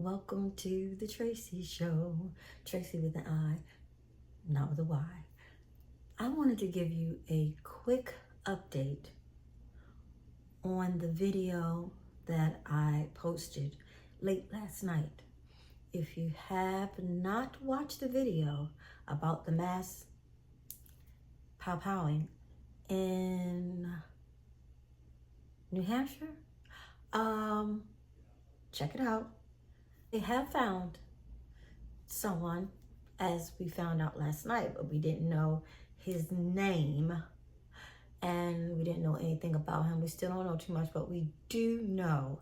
Welcome to the Tracy Show. Tracy with an I, not with a Y. I wanted to give you a quick update on the video that I posted late last night. If you have not watched the video about the mass pow-powing in New Hampshire, check it out. They have found someone, as we found out last night, but we didn't know his name and we didn't know anything about him. We still don't know too much, but we do know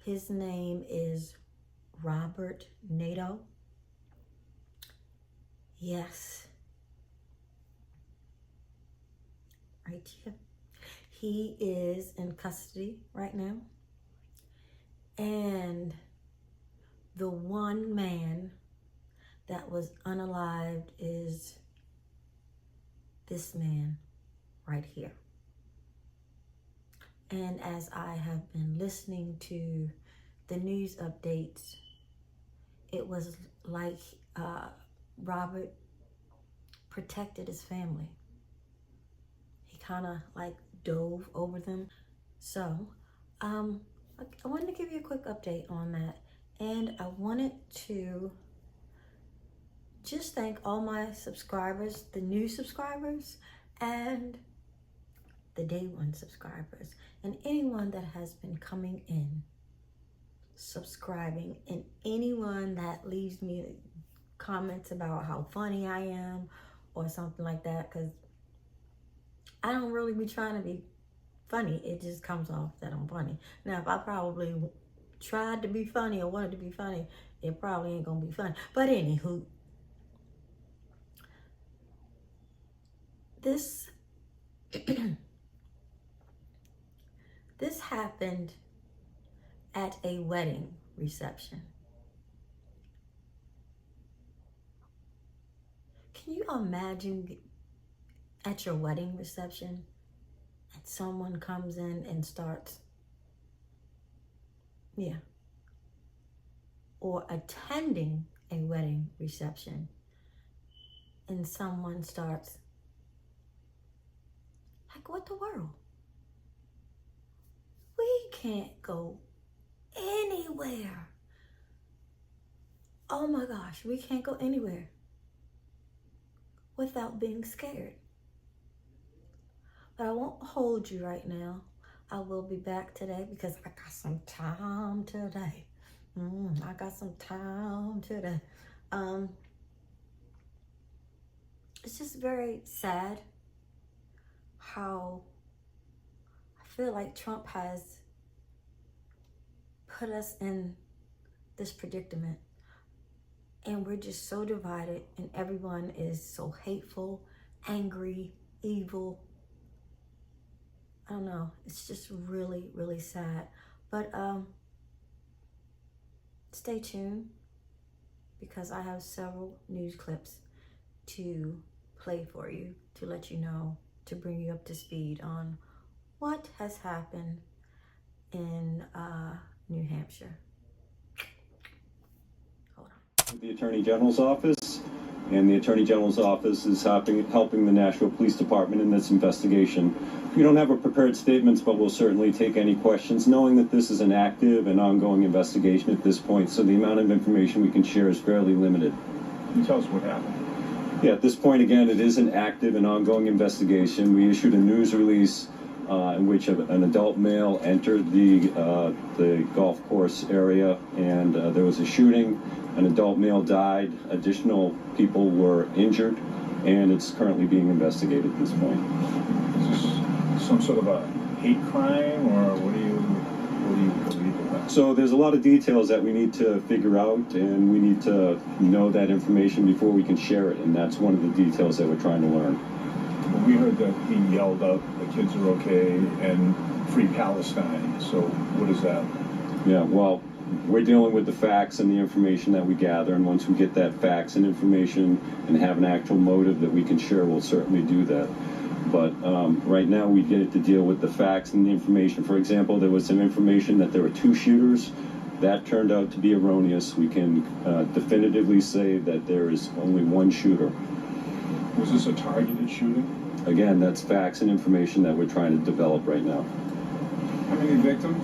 his name is Robert Nato. Yes. Right here. He is in custody right now. And the one man that was unalived is this man right here. And as I have been listening to the news updates, it was like Robert protected his family. He kind of like dove over them. So I wanted to give you a quick update on that. And I wanted to just thank all my subscribers, the new subscribers and the day one subscribers, and anyone that has been coming in, subscribing, and anyone that leaves me comments about how funny I am or something like that, because I don't really be trying to be funny. It just comes off that I'm funny. Now, if I probably tried to be funny or wanted to be funny, it probably ain't gonna be funny. But anywho, this this happened at a wedding reception. Can you imagine at your wedding reception and someone comes in and starts, or attending a wedding reception and someone starts, like, what the world? We can't go anywhere. Oh my gosh, we can't go anywhere without being scared. But I won't hold you right now. I will be back today because I got some time today. I got some time today. It's just very sad how I feel like Trump has put us in this predicament. And we're just so divided, and everyone is so hateful, angry, evil. I don't know. It's just really, really sad. But stay tuned because I have several news clips to play for you to let you know, to bring you up to speed on what has happened in New Hampshire. Hold on. The Attorney General's office, and the Attorney General's office is helping the Nashville Police Department in this investigation. We don't have a prepared statements, but we'll certainly take any questions, knowing that this is an active and ongoing investigation at this point, so the amount of information we can share is fairly limited. Can you tell us what happened? Yeah, at this point, again, it is an active and ongoing investigation. We issued a news release in which an adult male entered the golf course area, and there was a shooting. An adult male died. Additional people were injured, and it's currently being investigated at this point. Is this some sort of a hate crime, or what do you believe of that? So there's a lot of details that we need to figure out, and we need to know that information before we can share it, and that's one of the details that we're trying to learn. Well, we heard that he yelled out, "The kids are okay," and "Free Palestine." So what is that? Yeah, well, we're dealing with the facts and the information that we gather, and once we get that facts and information and have an actual motive that we can share, we'll certainly do that. But right now we get to deal with the facts and the information. For example, there was some information that there were two shooters That turned out to be erroneous. We can definitively say that there is only one shooter. Was this a targeted shooting? Again, that's facts and information that we're trying to develop right now. How many victims?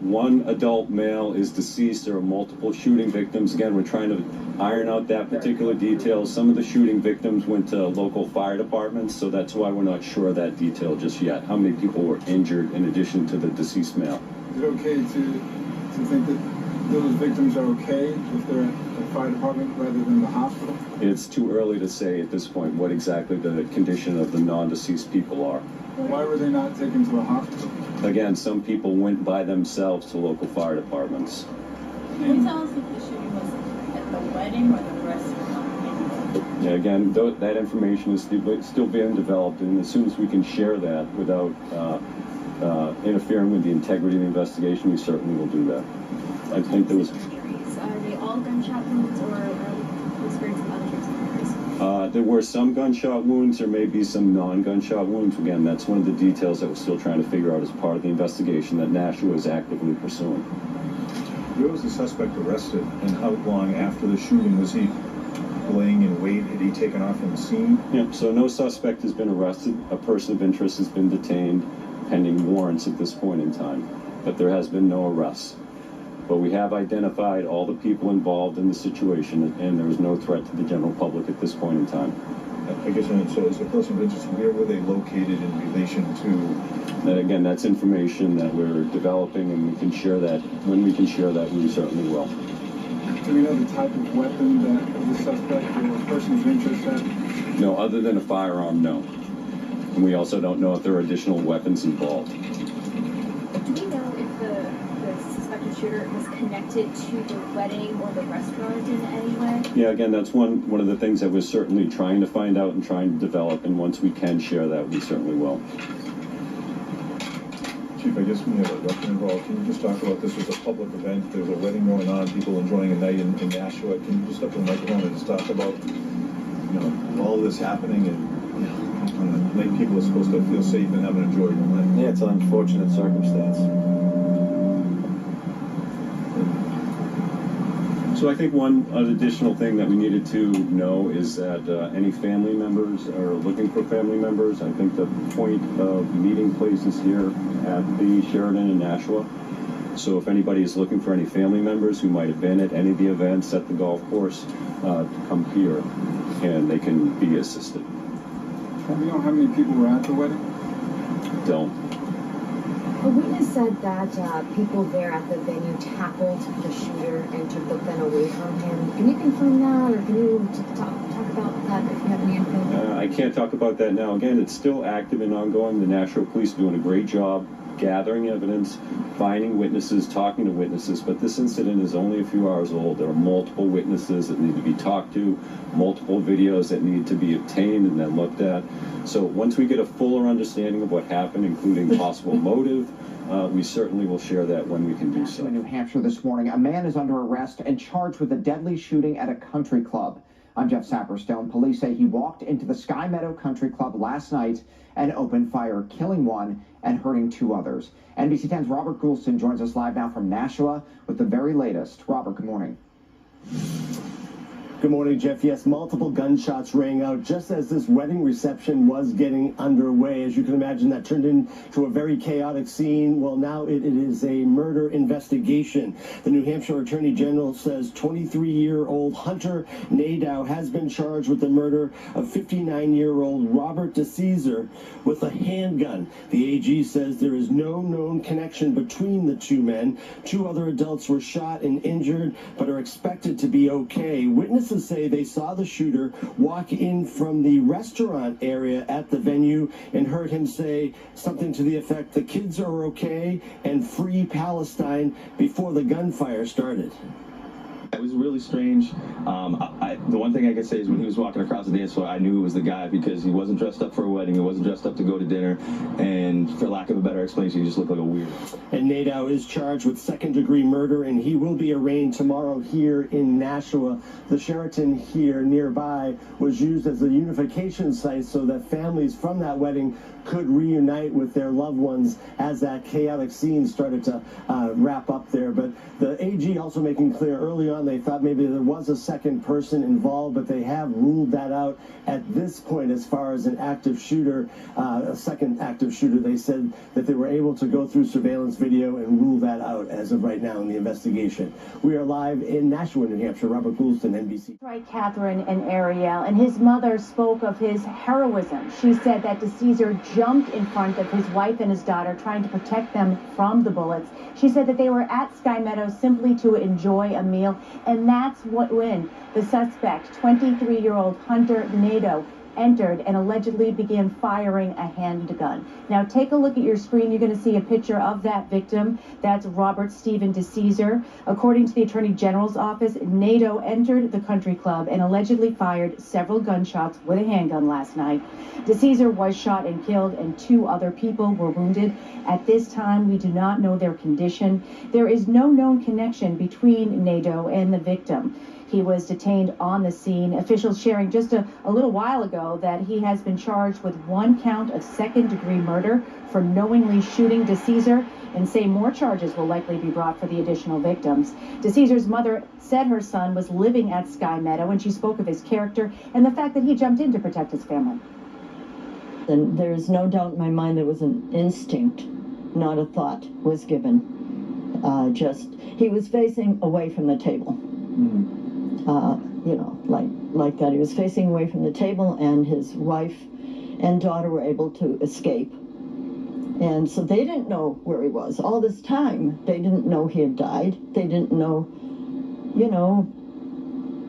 One adult male is deceased. There are multiple shooting victims. Again, we're trying to iron out that particular detail. Some of the shooting victims went to local fire departments, so that's why we're not sure of that detail just yet. How many people were injured in addition to the deceased male? Is it okay to think that those victims are okay if they're at the fire department rather than the hospital? It's too early to say at this point what exactly the condition of the non-deceased people are. Why were they not taken to the hospital? Again, some people went by themselves to local fire departments. Can you tell us if the shooting was at the wedding or the restaurant? Yeah, again, that information is still being developed, and as soon as we can share that without interfering with the integrity of the investigation, we certainly will do that. I think there was... Are they all gunshot wounds or experiencing other types of injuries? There were some gunshot wounds. There may be some non-gunshot wounds. Again, that's one of the details that we're still trying to figure out as part of the investigation that Nashua is actively pursuing. Where was the suspect arrested, and how long after the shooting was he laying in wait? Had he taken off from the scene? Yep, so no suspect has been arrested. A person of interest has been detained pending warrants at this point in time, but there has been no arrests. But we have identified all the people involved in the situation, and there is no threat to the general public at this point in time. I guess, so as a person of interest, where were they located in relation to? And again, that's information that we're developing, and we can share that. When we can share that, we certainly will. Do we know the type of weapon that the suspect or person of interest had? No, other than a firearm, no. And we also don't know if there are additional weapons involved. Do we know if the suspected shooter was connected to the wedding or the restaurant in any way? Yeah, again, that's one of the things that we're certainly trying to find out and trying to develop, and once we can share that, we certainly will. Chief, I guess when you have a weapon involved, can you just talk about this was a public event, there's a wedding going on, people enjoying a night in Nashua. Can you just step to the microphone and just talk about, all this happening and, on the night people are supposed to feel safe and have an enjoyable night? Yeah, it's an unfortunate circumstance. So I think one additional thing that we needed to know is that any family members are looking for family members. I think the point of meeting place is here at the Sheridan in Nashua. So if anybody is looking for any family members who might have been at any of the events at the golf course, to come here and they can be assisted. Do we know how many people were at the wedding? Don't. A witness said that people there at the venue tackled the shooter and took the gun away from him. Can you confirm that, or can you talk about that if you have any info? I can't talk about that now. Again, it's still active and ongoing. The Nashua Police are doing a great job gathering evidence, finding witnesses, talking to witnesses, but this incident is only a few hours old. There are multiple witnesses that need to be talked to, multiple videos that need to be obtained and then looked at. So once we get a fuller understanding of what happened, including possible motive, we certainly will share that when we can do so. In New Hampshire this morning, a man is under arrest and charged with a deadly shooting at a country club. I'm Jeff Saperstone. Police say he walked into the Sky Meadow Country Club last night and opened fire, killing one and hurting two others. NBC 10's Robert Goulston joins us live now from Nashua with the very latest. Robert, good morning. Good morning, Jeff. Yes, multiple gunshots rang out just as this wedding reception was getting underway. As you can imagine, that turned into a very chaotic scene. Well, now it is a murder investigation. The New Hampshire Attorney General says 23-year-old Hunter Nadeau has been charged with the murder of 59-year-old Robert DeCesar with a handgun. The AG says there is no known connection between the two men. Two other adults were shot and injured, but are expected to be okay. Witnesses say they saw the shooter walk in from the restaurant area at the venue and heard him say something to the effect, "The kids are okay," and "Free Palestine," before the gunfire started. It was really strange. The one thing I can say is when he was walking across the dance floor, I knew it was the guy because he wasn't dressed up for a wedding, he wasn't dressed up to go to dinner, and for lack of a better explanation, he just looked like a weirdo. And Nadeau is charged with second-degree murder, and he will be arraigned tomorrow here in Nashua. The Sheraton here nearby was used as a unification site so that families from that wedding could reunite with their loved ones as that chaotic scene started to wrap up there. But the AG also making clear early on they thought maybe there was a second person involved, but they have ruled that out at this point as far as an active shooter, a second active shooter. They said that they were able to go through surveillance video and rule that out as of right now in the investigation. We are live in Nashua, New Hampshire. Robert Goulston, NBC. Right, Catherine and Ariel, and his mother spoke of his heroism. She said that DeCesar jumped in front of his wife and his daughter, trying to protect them from the bullets. She said that they were at Sky Meadow simply to enjoy a meal, and that's when the suspect, 23-year-old Hunter Nadeau, entered and allegedly began firing a handgun. Now take a look at your screen. You're going to see a picture of that victim. That's Robert Stephen DeCesar. According to the Attorney General's office, Nadeau entered the country club and allegedly fired several gunshots with a handgun last night. DeCesar was shot and killed, and 2 other people were wounded. At this time, we do not know their condition. There is no known connection between Nadeau and the victim. He was detained on the scene. Officials sharing just a little while ago that he has been charged with 1 count of second-degree murder for knowingly shooting DeCesar, and say more charges will likely be brought for the additional victims. DeCesar's mother said her son was living at Sky Meadow, and she spoke of his character and the fact that he jumped in to protect his family. And there's no doubt in my mind there was an instinct, not a thought was given. He was facing away from the table. Mm-hmm. Like that. He was facing away from the table, and his wife and daughter were able to escape. And so they didn't know where he was. All this time, they didn't know he had died. They didn't know,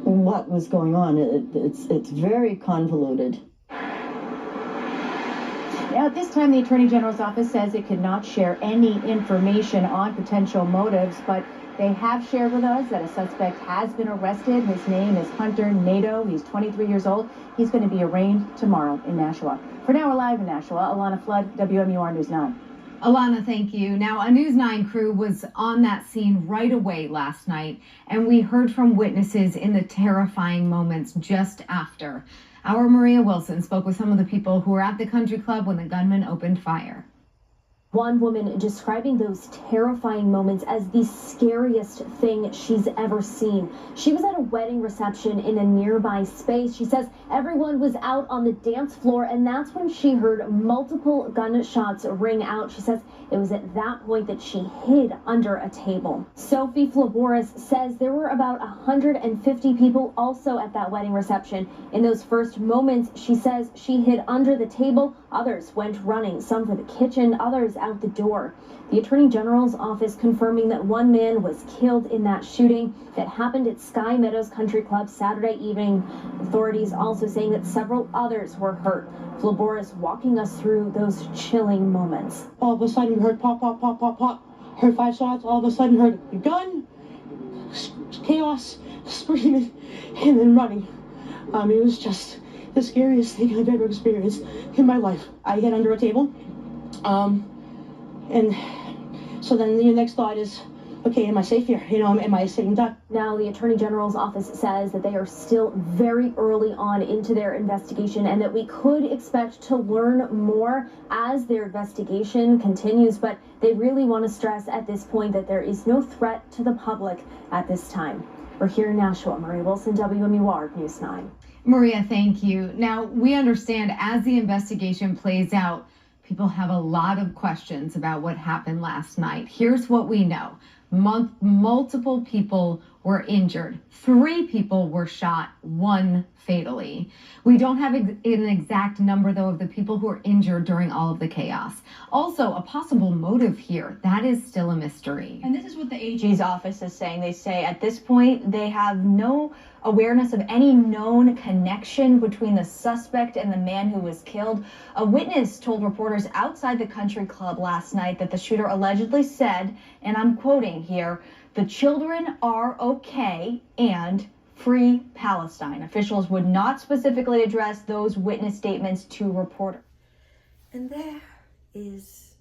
what was going on. It's very convoluted. Now, at this time, the Attorney General's office says it could not share any information on potential motives, but they have shared with us that a suspect has been arrested. His name is Hunter Nadeau. He's 23 years old. He's going to be arraigned tomorrow in Nashua. For now, we're live in Nashua. Alana Flood, WMUR News 9. Alana, thank you. Now, a News 9 crew was on that scene right away last night, and we heard from witnesses in the terrifying moments just after. Our Maria Wilson spoke with some of the people who were at the country club when the gunman opened fire. One woman describing those terrifying moments as the scariest thing she's ever seen. She was at a wedding reception in a nearby space. She says everyone was out on the dance floor, and that's when she heard multiple gunshots ring out. She says it was at that point that she hid under a table. Sophie Flaboris says there were about 150 people also at that wedding reception. In those first moments, she says she hid under the table. Others went running, some for the kitchen, others out the door. The Attorney General's office confirming that one man was killed in that shooting that happened at Sky Meadows Country Club Saturday evening. Authorities also saying that several others were hurt. Flaboris walking us through those chilling moments. All of a sudden we heard pop, pop, pop, pop, pop. Heard 5 shots. All of a sudden heard a gun, chaos, screaming, and then running. It was just the scariest thing I've ever experienced in my life. I hid under a table. And so then the next thought is, okay, am I safe here? Am I sitting duck? Now, the Attorney General's office says that they are still very early on into their investigation and that we could expect to learn more as their investigation continues. But they really want to stress at this point that there is no threat to the public at this time. We're here in Nashua. Maria Wilson, WMUR News 9. Maria, thank you. Now, we understand as the investigation plays out, people have a lot of questions about what happened last night. Here's what we know. Multiple people were injured. 3 people were shot, 1 fatally. We don't have an exact number, though, of the people who were injured during all of the chaos. Also, a possible motive here. That is still a mystery. And this is what the AG's office is saying. They say at this point, they have no awareness of any known connection between the suspect and the man who was killed. A witness told reporters outside the country club last night that the shooter allegedly said, and I'm quoting here, The children are okay and free Palestine. Officials would not specifically address those witness statements to reporters. And there is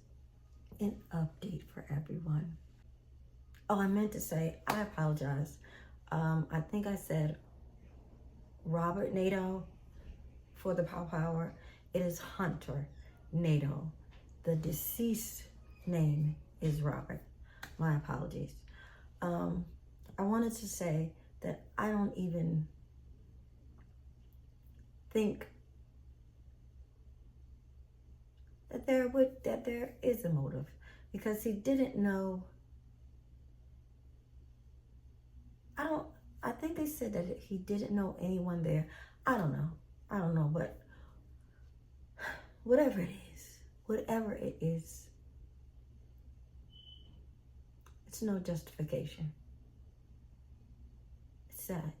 an update for everyone. Oh, I meant to say, I apologize. I think I said Robert Nato for the power. It is Hunter Nato. The deceased name is Robert. My apologies. I wanted to say that I don't even think that there is a motive, because he didn't know. I think they said that he didn't know anyone there. I don't know, but whatever it is, it's no justification. It's sad.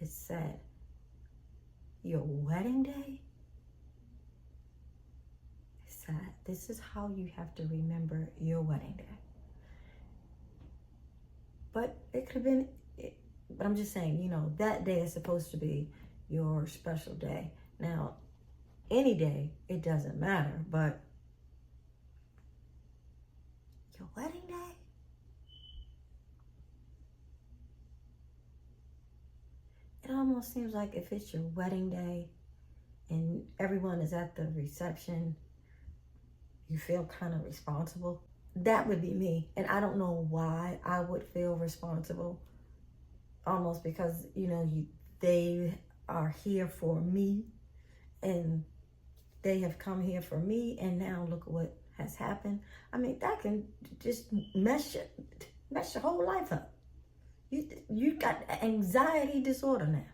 It's sad. Your wedding day? It's sad. This is how you have to remember your wedding day. But it could have been, but I'm just saying, you know, that day is supposed to be your special day. Now, any day, it doesn't matter, but your wedding day? It almost seems like if it's your wedding day and everyone is at the reception, you feel kind of responsible. That would be me. And I don't know why I would feel responsible. Almost because, you know, they are here for me and they have come here for me, and now look at what has happened. I mean, that can just mess your whole life up. You got anxiety disorder now.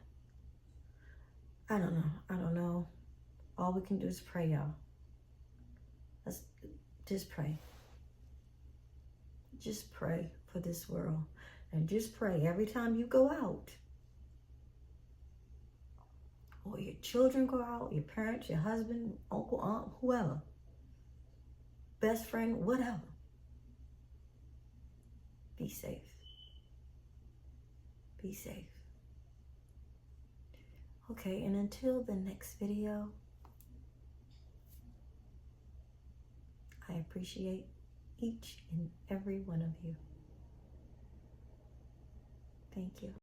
I don't know. All we can do is pray, y'all. Let's just pray. Just pray for this world. And just pray every time you go out, or your children go out, your parents, your husband, uncle, aunt, whoever, best friend, whatever. Be safe. Be safe. Okay, and until the next video, I appreciate each and every one of you. Thank you.